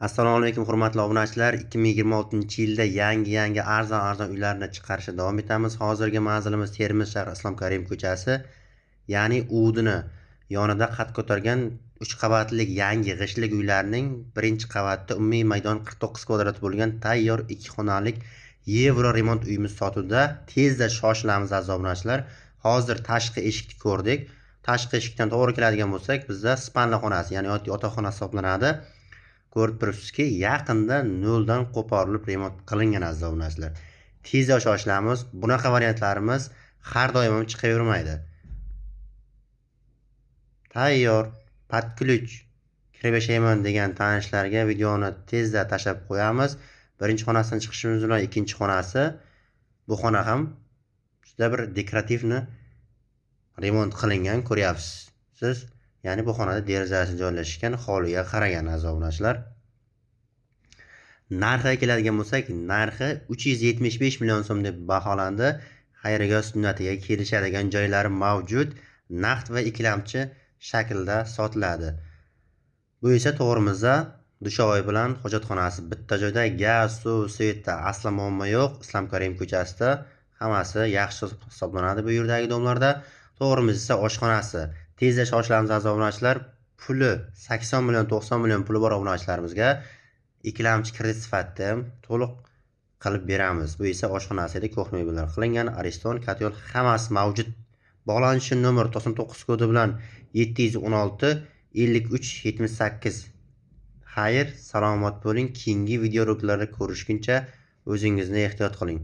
Assalomu alaykum hurmatli obunachilar. 2026-yilda yangi arzon uylarni chiqarishda davom etamiz. Hozirgi manzilimiz Termiz shahri Islom Karimov ko'chasi, ya'ni Udini yonida qad ko'targan 3 qavatli yangi g'ishtlik uylarning birinchi qavatida umumiy maydon 49 kvadrat bo'lgan tayyor 2 xonalik Yevro remont uyimiz sotuvda. Tezda shoshilamiz aziz obunachilar. Hozir tashqi eshikni ko'rdik. Tashqi eshikdan to'g'ri keladigan bo'lsak, bizda spalna xonasi, ya'ni yotoqxona hisoblanadi. Ko'rib turibsizki, yaqinda noldan qo'porilib remont qilingan aziz obunachilar. Tezda shoshilamiz. Bunaqa variantlarimiz har doim ham chiqavermaydi. Tayyor, под ключ kirib yashayman degan tanishlarga videoni tezda tashlab qo'yamiz. Birinchi xonasidan chiqishimiz bilan ikkinchi xonasi. Bu xona ham juda bir dekorativni remont qilingan, ko'ryapsiz. Ya'ni bu xonada derazasi joylashgan, hovliga qaragan aziz obunachilar. Narxiga keladigan bo'lsak, narxi 375 million so'm deb baholandi. Xayriga sunnatiga kelishadigan joylari mavjud. Naqd va ikkilamchi shaklda sotiladi. Bu esa to'g'rimizda dushovoy bilan hojatxonasi bitta joyda, gaz, suv, svetda aslo muammo yo'q. Islom Karimov ko'chasida hammasi yaxshi hisoblanadi bu yerdagi domlarda. To'g'rimiz esa oshxonasi. Tezda shoshilamiz aziz obunachilar. Puli 80 million 90 million puli bor obunachilarimizga ikkilamchi kredit sifatida to'liq qilib beramiz. Bu esa oshxonasi edi, ko'hna mebellar qilingan, ariston, katyol hammasi mavjud. Bog'lanish nomer 99 kodi bilan 716 53 78. Xayr, salomat bo'ling. Keyingi videoroliklarda ko'rishguncha o'zingizni ehtiyot qiling.